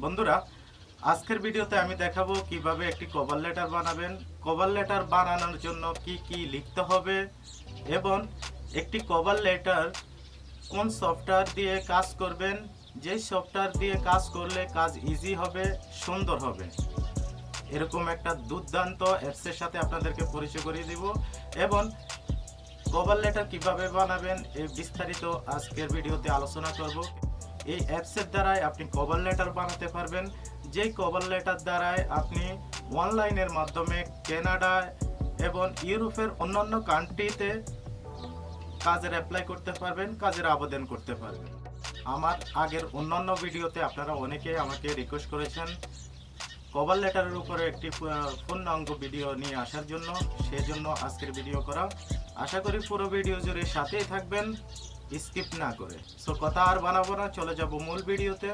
বন্ধুরা, আজকের ভিডিওতে আমি দেখাবো কিভাবে একটি কভার লেটার বানাবেন। কভার লেটার বানানোর জন্য কি কি লিখতে হবে এবং একটি কভার লেটার কোন সফটওয়্যার দিয়ে কাজ করবেন, যেই সফটওয়্যার দিয়ে কাজ করলে কাজ ইজি হবে, সুন্দর হবে, এরকম একটা দুর্দান্ত অ্যাপসের সাথে আপনাদেরকে পরিচয় করিয়ে দিব। এবং কভার লেটার কিভাবে বানাবেন এই বিস্তারিত আজকের ভিডিওতে আলোচনা করব। এই অ্যাপসের দ্বারাই আপনি কভার লেটার বানাতে পারবেন, যেই কভার লেটার দ্বারাই আপনি অনলাইনের মাধ্যমে কানাডা এবং ইউরোপের অন্যান্য কান্ট্রিতে কাজের অ্যাপ্লাই করতে পারবেন, কাজের আবেদন করতে পারবেন। আমার আগের অন্যান্য ভিডিওতে আপনারা অনেকে আমাকে রিকোয়েস্ট করেছেন কভার লেটারের উপরে একটি পূর্ণাঙ্গ ভিডিও নিয়ে আসার জন্য, সেজন্য আজকের ভিডিও করা। আশা করি পুরো ভিডিও জুড়ে সাথেই থাকবেন, স্কিপ না করে। সো কথা আর বানাবো না, চলে যাব মূল ভিডিওতে।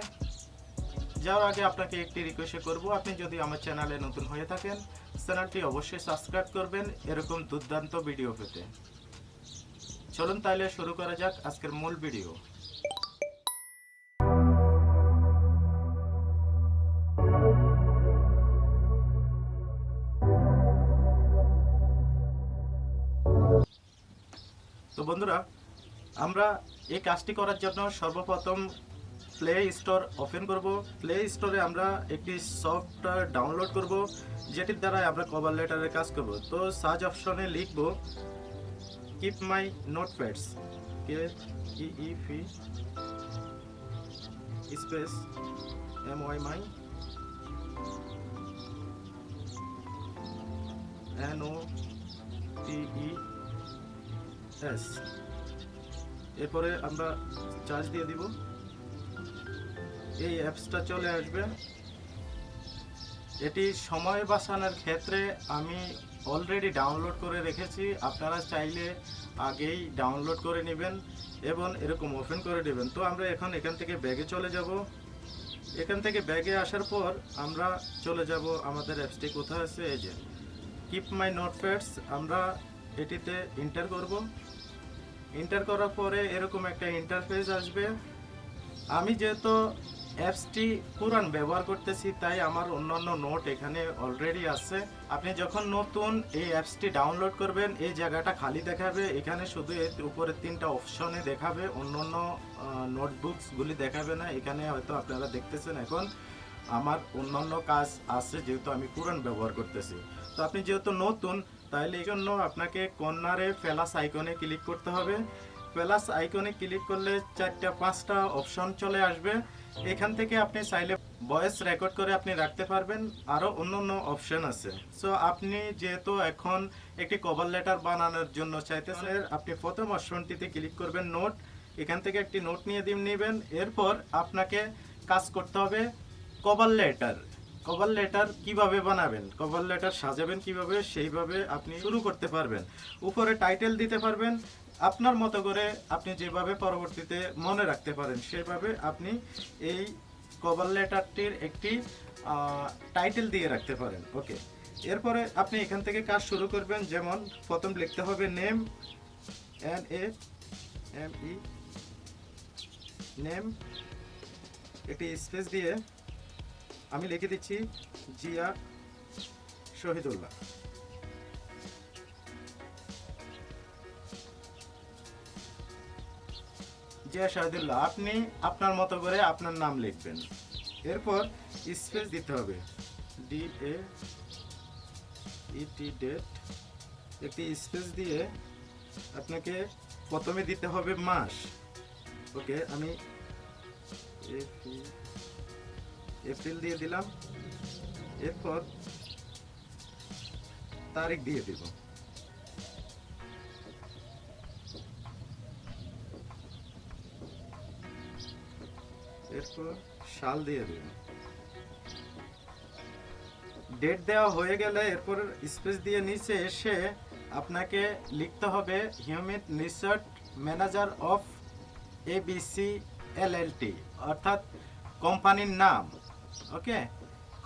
যাওয়ার আগে আপনাকে একটি রিকোয়েস্ট করব, আপনি যদি আমার চ্যানেলে নতুন হয়ে থাকেন চ্যানেলটি অবশ্যই সাবস্ক্রাইব করবেন এরকম দুর্দান্ত ভিডিও পেতে। চলুন তাহলে শুরু করা যাক আজকের মূল ভিডিও। তো বন্ধুরা, আমরা এই কাজটি করার জন্য সর্বপ্রথম প্লে স্টোর ওপেন করব। প্লে স্টোরে আমরা একটি সফটওয়্যার ডাউনলোড করব, যেটির দ্বারা আমরা কভার লেটারের কাজ করব। তো সার্চ অপশনে লিখব keep my notepads, K E P space M Y my N O T E S. এরপরে আমরা চার্জ দিয়ে দিব, এই অ্যাপসটা চলে আসবে। এটি সময় বাঁচানোর ক্ষেত্রে আমি অলরেডি ডাউনলোড করে রেখেছি, আপনারা চাইলে আগেই ডাউনলোড করে নেবেন এবং এরকম ওপেন করে নেবেন। তো আমরা এখন এখান থেকে ব্যাগে চলে যাব। এখান থেকে ব্যাগে আসার পর আমরা চলে যাব আমাদের অ্যাপসটি কোথায় আছে, এই যে কিপ মাই নোটপ্যাডস। আমরা এটিতে এন্টার করব। এন্টার করার পরে এরকম একটা ইন্টারফেস আসবে। আমি যেহেতু অ্যাপসটি পুরান ব্যবহার করতেছি, তাই আমার অন্যান্য নোট এখানে অলরেডি আছে। আপনি যখন নতুন এই অ্যাপসটি ডাউনলোড করবেন, এই জায়গাটা খালি দেখাবে। এখানে শুধু এর উপরে তিনটা অপশনে দেখাবে, অন্যান্য নোটবুকসগুলি দেখাবে না। এখানে হয়তো আপনারা দেখতেছেন এখন আমার অন্যান্য কাজ আছে, যেহেতু আমি পুরান ব্যবহার করতেছি। তো আপনি যেহেতু নতুন, তাহলে এই জন্য আপনাকে কর্নারে প্লাস আইকনে ক্লিক করতে হবে। প্লাস আইকনে ক্লিক করলে 4-5টা অপশন চলে আসবে। এখান থেকে আপনি চাইলে ভয়েস রেকর্ড করে আপনি রাখতে পারবেন, আরও অন্যান্য অপশন আছে। সো আপনি যেহেতু এখন একটি কভার লেটার বানানোর জন্য চাইতেছেন, আপনি প্রথম অপশনটিতে ক্লিক করবেন নোট। এখান থেকে একটি নোট নিয়ে নেবেন। এরপর আপনাকে কাজ করতে হবে কভার লেটার। কভার লেটার কিভাবে বানাবেন, কভার লেটার সাজাবেন কিভাবে, সেইভাবে আপনি শুরু করতে পারবেন। উপরে টাইটেল দিতে পারবেন আপনার মতো করে, আপনি যেভাবে পরবর্তীতে মনে রাখতে পারেন সেভাবে আপনি এই কভার লেটারটির একটি টাইটেল দিয়ে রাখতে পারেন। ওকে, এরপরে আপনি এখান থেকে কাজ শুরু করবেন। যেমন প্রথম লিখতে হবে নেম, NAME, নেম, একটি স্পেস দিয়ে আমি লিখে দিচ্ছি জিয়া শহীদুল্লাহ। জিয়া শহীদুল্লাহ, আপনি আপনার মতো করে আপনার নাম লিখবেন। এরপর স্পেস দিতে হবে, DAET, ডেট, একটি স্পেস দিয়ে আপনাকে প্রথমে দিতে হবে মাস। ওকে, আমি এপ্রিল দিয়ে দিলাম। এরপর তারিখ দিয়ে দিব। এরপর সাল দিয়ে দিব। ডেট দেওয়া হয়ে গেলে এরপর স্পেস দিয়ে নিচে এসে আপনাকে লিখতে হবে human resource manager of ABC LLT, অর্থাৎ কোম্পানির নাম। ওকে,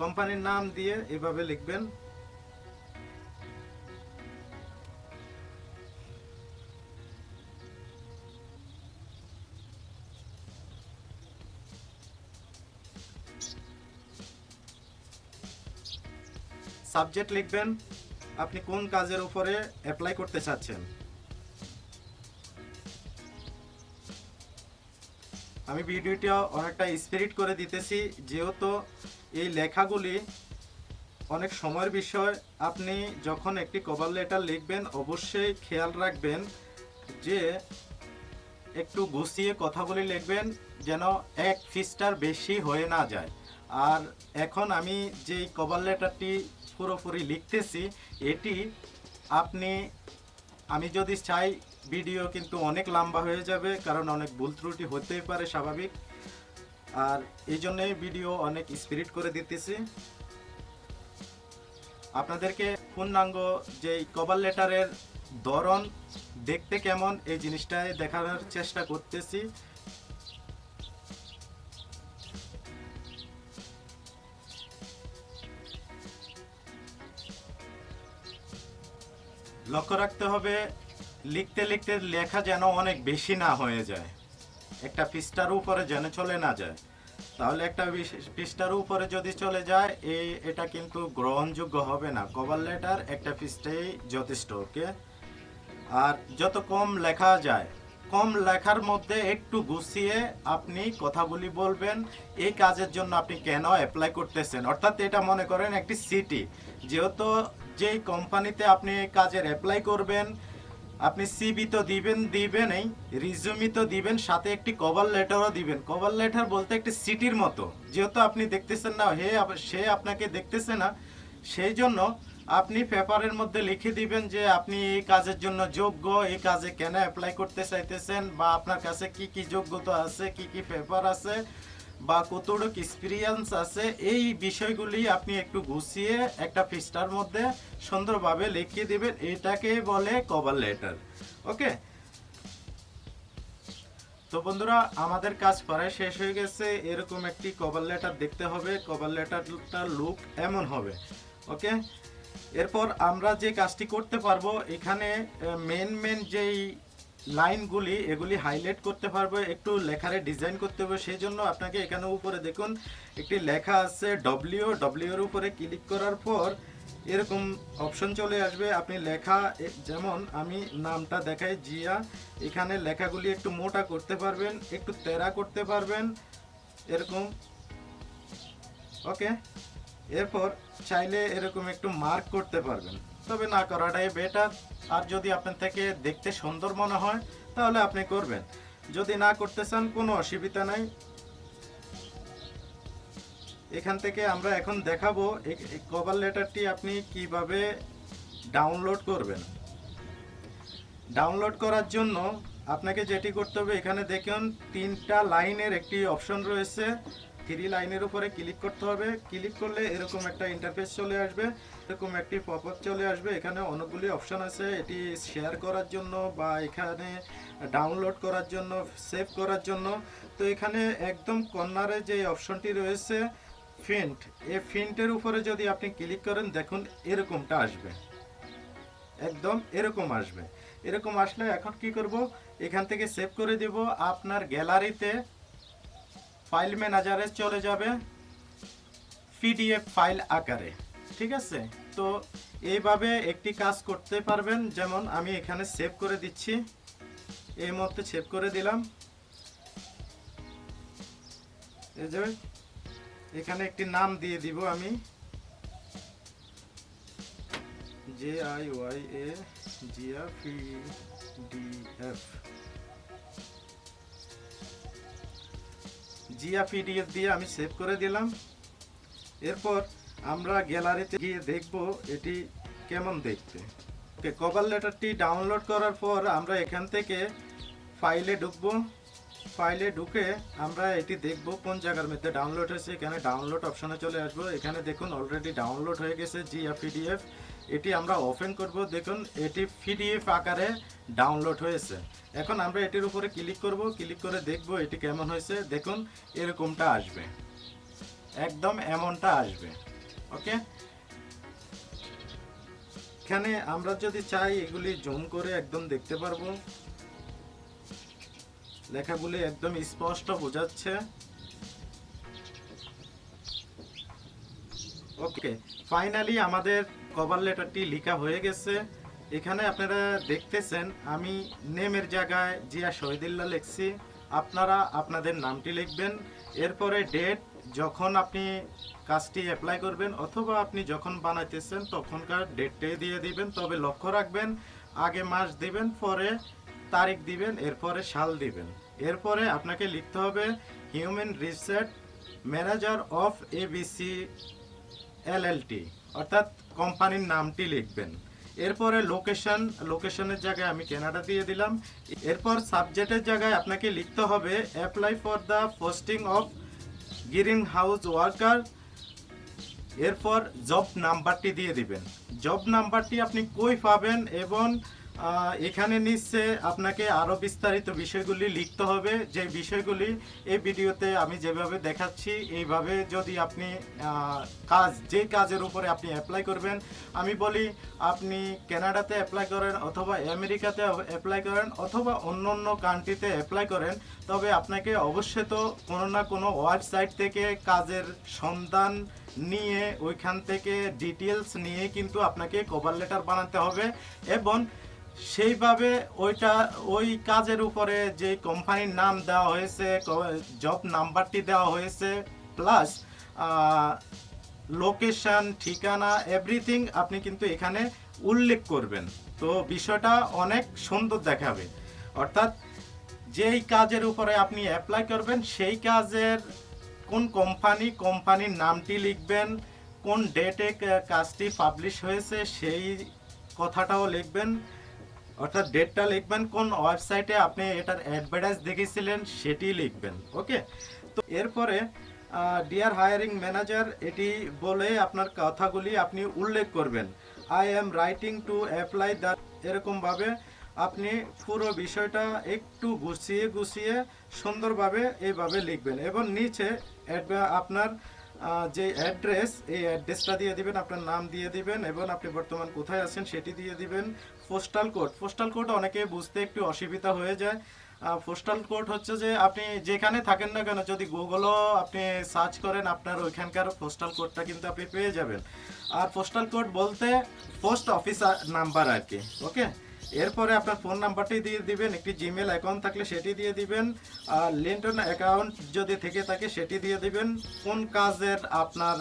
কোম্পানির নাম দিয়ে এভাবে লিখবেন। সাবজেক্ট লিখবেন, আপনি কোন কাজের উপরে অ্যাপ্লাই করতে চাচ্ছেন। আমি ভিডিওটা অনেকটা স্পিরিট করে দিতেছি, যেহেতু এই লেখাগুলি অনেক সময়ের বিষয়। আপনি যখন একটি কভার লেটার লিখবেন অবশ্যই খেয়াল রাখবেন যে একটু গুছিয়ে কথাগুলি লিখবেন, যেন এক পৃষ্ঠার বেশি হয়ে না যায়। আর এখন আমি যেই কভার লেটারটি পুরোপুরি লিখতেছি, এটি আমি যদি চাই ভিডিও কিন্তু অনেক লম্বা হয়ে যাবে, কারণ অনেক ভুল ত্রুটি হতেই পারে, স্বাভাবিক। আর এই জন্যই ভিডিও অনেক স্পিরিট করে দিতেছি। আপনাদেরকে পূর্ণাঙ্গ যে কভার লেটারের ধরন দেখতে কেমন এই জিনিসটাই দেখানোর চেষ্টা করতেছি। লক্ষ্য রাখতে হবে লিখতে লিখতে লেখা যেন অনেক বেশি না হয়ে যায়, একটা পৃষ্ঠার উপরে যেন চলে না যায়। তাহলে একটা পৃষ্ঠার উপরে যদি চলে যায় এটা কিন্তু গ্রহণযোগ্য হবে না। কভার লেটার একটা পৃষ্ঠাই যথেষ্ট। ওকে, আর যত কম লেখা যায়, কম লেখার মধ্যে একটু গুছিয়ে আপনি কথাগুলি বলবেন, এই কাজের জন্য আপনি কেন অ্যাপ্লাই করতেছেন। অর্থাৎ এটা মনে করেন একটি সিটি, যেহেতু যেই কোম্পানিতে আপনি কাজের অ্যাপ্লাই করবেন, আপনি সিভি তো দিবেনই, রিজুমি তো দিবেন, সাথে একটি কভার লেটারও দিবেন। কভার লেটার বলতে একটি সিটির মতো, যেহেতু আপনি দেখতেছেন না, সে আপনাকে দেখতেছে না, সেই জন্য আপনি পেপারের মধ্যে লিখে দিবেন যে আপনি এই কাজের জন্য যোগ্য, এই কাজে কেন অ্যাপ্লাই করতে চাইতেছেন, বা আপনার কাছে কি কি যোগ্যতা আছে, কি কি পেপার আছে, বা কতটুকু এক্সপিরিয়েন্স আছে। এই বিষয়গুলি আপনি একটু গুছিয়ে একটা পৃষ্ঠার মধ্যে সুন্দরভাবে লিখিয়ে দিবেন, এটাকে বলে কভার লেটার। ওকে, তো বন্ধুরা, আমাদের কাজ প্রায় শেষ হয়ে গেছে। এরকম একটি কভার লেটার দেখতে হবে, কভার লেটারটার লুক এমন হবে। ওকে, এরপর আমরা যে কাজটি করতে পারবো, এখানে মেন যেই লাইনগুলি এগুলি হাইলাইট করতে পারবো, একটু লেখারে ডিজাইন করতে হবে। সেই জন্য আপনাকে এখানে উপরে দেখুন একটি লেখা আছে ডব্লিউ এর উপরে ক্লিক করার পর এরকম অপশন চলে আসবে। আপনি লেখা যেমন আমি নামটা দেখাই জিয়া, এখানে লেখাগুলি একটু মোটা করতে পারবেন, একটু তেরা করতে পারবেন, এরকম। ওকে, এরপর চাইলে এরকম একটু মার্ক করতে পারবেন, তবে না করাটাই বেটার। আর যদি আপনার থেকে দেখতে সুন্দর মনে হয় তাহলে আপনি করবেন, যদি না করতে চান কোনো অসুবিধা নাই। এখান থেকে আমরা এখন দেখাবো এই কভার লেটারটি আপনি কিভাবে ডাউনলোড করবেন। ডাউনলোড করার জন্য আপনাকে যেটি করতে হবে, এখানে দেখুন 3টা লাইনের একটি অপশন রয়েছে, 3 লাইনের উপরে ক্লিক করতে হবে। ক্লিক করলে এরকম একটা ইন্টারফেস চলে আসবে, এরকম একটি পপআপ চলে আসবে। এখানে অনেকগুলি অপশন আছে, এটি শেয়ার করার জন্য বা এখানে ডাউনলোড করার জন্য, সেভ করার জন্য। তো এখানে একদম কর্নারে যে অপশনটি রয়েছে প্রিন্ট, এই প্রিন্টের উপরে যদি আপনি ক্লিক করেন, দেখুন এরকমটা আসবে, একদম এরকম আসবে। এরকম আসলে এখন কি করব, এখান থেকে সেভ করে দেব, আপনার গ্যালারিতে ফাইল ম্যানেজারে চলে যাবে পিডিএফ ফাইল আকারে। ঠিক আছে, তো এইভাবে একটি কাজ করতে পারবেন। যেমন আমি এখানে সেভ করে দিচ্ছি, এই মুহূর্তে সেভ করে দিলাম। এই যে এখানে একটি নাম দিয়ে দিব আমি, JIYA Zia PDF, Zia PDF দিয়ে আমি সেভ করে দিলাম। এরপর আমরা গ্যালারিতে গিয়ে দেখব এটি কেমন দেখতে। ওকে, কভার লেটারটি ডাউনলোড করার পর আমরা এখান থেকে ফাইলে ঢুকবো। ফাইলে ঢুকে আমরা এটি দেখব কোন জায়গার মধ্যে ডাউনলোড হয়েছে। এখানে ডাউনলোড অপশনে চলে আসবো, এখানে দেখুন অলরেডি ডাউনলোড হয়ে গেছে জিয়া পিডিএফ। এটি আমরা ওপেন করব, দেখুন এটি পিডিএফ আকারে ডাউনলোড হয়েছে। এখন আমরা এটির উপরে ক্লিক করব, ক্লিক করে দেখব এটি কেমন হয়েছে। দেখুন এরকমটা আসবে, একদম এমনটা আসবে। ওকে, এখানে আমরা যদি চাই এগুলি জুম করে একদম দেখতে পারবো, লেখাগুলি একদম স্পষ্ট বোঝাচ্ছে। ওকে, ফাইনালি আমাদের কভার লেটারটি লেখা হয়ে গেছে। এখানে আপনারা দেখতেছেন আমি নেমের জায়গায় জিয়া শহীদুল্লাহ লিখছি, আপনারা আপনাদের নামটি লিখবেন। এরপরে ডেট, যখন আপনি কাজটি অ্যাপ্লাই করবেন অথবা আপনি যখন বানাইতেছেন তখনকার ডেটটাই দিয়ে দিবেন। তবে লক্ষ্য রাখবেন আগে মাস দিবেন, পরে তারিখ দিবেন, এরপরে সাল দিবেন। এরপরে আপনাকে লিখতে হবে human resource manager of ABC LLT, অর্থাৎ কোম্পানির নামটি লিখবেন। এরপরে লোকেশনের জায়গায় আমি কানাডা দিয়ে দিলাম। এরপর সাবজেক্টের জায়গায় আপনাকে লিখতে হবে apply for the posting of green house worker. এরপর জব নাম্বারটি দিয়ে দিবেন। জব নাম্বারটি আপনি কই পাবেন এবং এখানে নিচে আপনাকে আরও বিস্তারিত বিষয়গুলি লিখতে হবে, যে বিষয়গুলি এই ভিডিওতে আমি যেভাবে দেখাচ্ছি এইভাবে যদি আপনি যে কাজের উপরে আপনি অ্যাপ্লাই করবেন, আমি বলি আপনি কানাডাতে অ্যাপ্লাই করেন অথবা আমেরিকাতে অ্যাপ্লাই করেন অথবা অন্য অন্য কান্ট্রিতে অ্যাপ্লাই করেন, তবে আপনাকে অবশ্যই তো কোনো না কোনো ওয়েবসাইট থেকে কাজের সন্ধান নিয়ে ওইখান থেকে ডিটেলস নিয়ে কিন্তু আপনাকে কভার লেটার বানাতে হবে এবং সেইভাবে ওই কাজের উপরে যে কোম্পানির নাম দেওয়া হয়েছে, জব নাম্বারটি দেওয়া হয়েছে, প্লাস লোকেশন, ঠিকানা, এভরিথিং আপনি কিন্তু এখানে উল্লেখ করবেন। তো বিষয়টা অনেক সুন্দর দেখাবে। অর্থাৎ যেই কাজের উপরে আপনি অ্যাপ্লাই করবেন সেই কাজের কোন কোম্পানির নামটি লিখবেন, কোন ডেটে কাজটি পাবলিশ হয়েছে সেই কথাটাও লিখবেন, অর্থাৎ ডেটটা লিখবেন, কোন ওয়েবসাইটে আপনি এটার অ্যাডভার্টাইজ দেখেছিলেন সেটি লিখবেন। ওকে, তো এরপরে ডিয়ার হায়ারিং ম্যানেজার এটি বলে আপনার কথাগুলি আপনি উল্লেখ করবেন। I am writing to apply the, এরকমভাবে আপনি পুরো বিষয়টা একটু গুছিয়ে সুন্দরভাবে এইভাবে লিখবেন এবং নিচে আপনার যে অ্যাড্রেস, এই অ্যাড্রেসটা দিয়ে দিবেন, আপনার নাম দিয়ে দিবেন এবং আপনি বর্তমান কোথায় আছেন সেটি দিয়ে দিবেন। পোস্টাল কোড অনেকে বুঝতে একটু অসুবিধা হয়ে যায়। পোস্টাল কোড হচ্ছে যে আপনি যেখানে থাকেন না কেন, যদি গুগলও আপনি সার্চ করেন আপনার ওইখানকার পোস্টাল কোডটা কিন্তু আপনি পেয়ে যাবেন। আর পোস্টাল কোড বলতে পোস্ট অফিস নাম্বার আর কি। ওকে, এরপরে আপনার ফোন নাম্বারটি দিয়ে দিবেন, একটি জিমেল অ্যাকাউন্ট থাকলে সেটি দিয়ে দিবেন, আর লিঙ্কডইন অ্যাকাউন্ট যদি থেকে থাকে সেটি দিয়ে দিবেন, কোন কাজের আপনার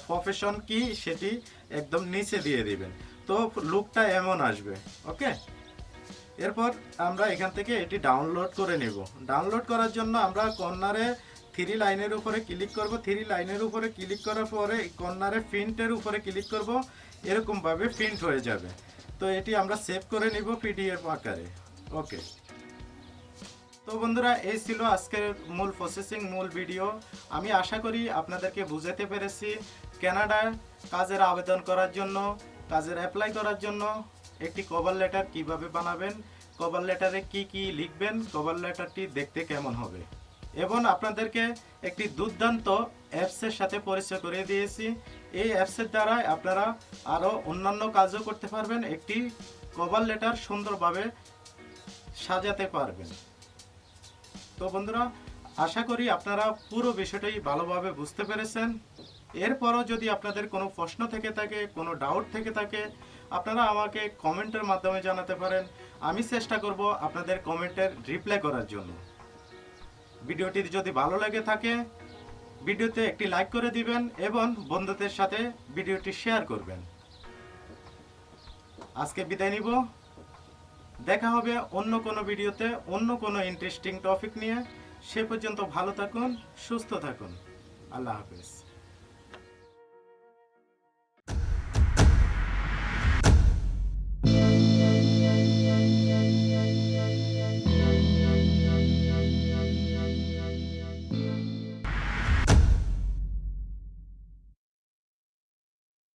প্রফেশন কি সেটি একদম নিচে দিয়ে দিবেন। তো লুকটা এমন আসবে। ওকে, এরপর আমরা এখান থেকে এটি ডাউনলোড করে নেব। ডাউনলোড করার জন্য আমরা কর্নারে 3 লাইনের উপরে ক্লিক করব। 3 লাইনের উপরে ক্লিক করার পরে কর্নারে প্রিন্টের উপরে ক্লিক করব, এরকমভাবে প্রিন্ট হয়ে যাবে। তো এটি আমরা সেভ করে নিব পিডিএফ আকারে। ওকে, তো বন্ধুরা এই ছিল আজকের মূল ভিডিও। আমি আশা করি আপনাদেরকে বুঝাতে পেরেছি কানাডায় কাজের আবেদন করার জন্য, কাজের অ্যাপ্লাই করার জন্য একটি কভার লেটার কিভাবে বানাবেন, কভার লেটারে কি লিখবেন, কভার লেটারটি দেখতে কেমন হবে, এবং আপনাদেরকে একটি দুর্দান্ত অ্যাপসের সাথে পরিচয় করিয়ে দিয়েছি। এই অ্যাপসের দ্বারা আপনারা আরও অন্যান্য কাজও করতে পারবেন, একটি কভার লেটার সুন্দরভাবে সাজাতে পারবেন। তো বন্ধুরা, আশা করি আপনারা পুরো বিষয়টাই ভালোভাবে বুঝতে পেরেছেন। এরপরও যদি আপনাদের কোনো প্রশ্ন থেকে থাকে, কোনো ডাউট থেকে থাকে, আপনারা আমাকে কমেন্টের মাধ্যমে জানাতে পারেন। আমি চেষ্টা করব আপনাদের কমেন্টের রিপ্লাই করার জন্য। ভিডিওটি যদি ভালো লেগে থাকে ভিডিওতে একটি লাইক করে দিবেন এবং বন্ধুদের সাথে ভিডিওটি শেয়ার করবেন। আজকে বিদায় নিব, দেখা হবে অন্য কোনো ভিডিওতে অন্য কোনো ইন্টারেস্টিং টপিক নিয়ে। সে পর্যন্ত ভালো থাকুন, সুস্থ থাকুন। আল্লাহ হাফেজ।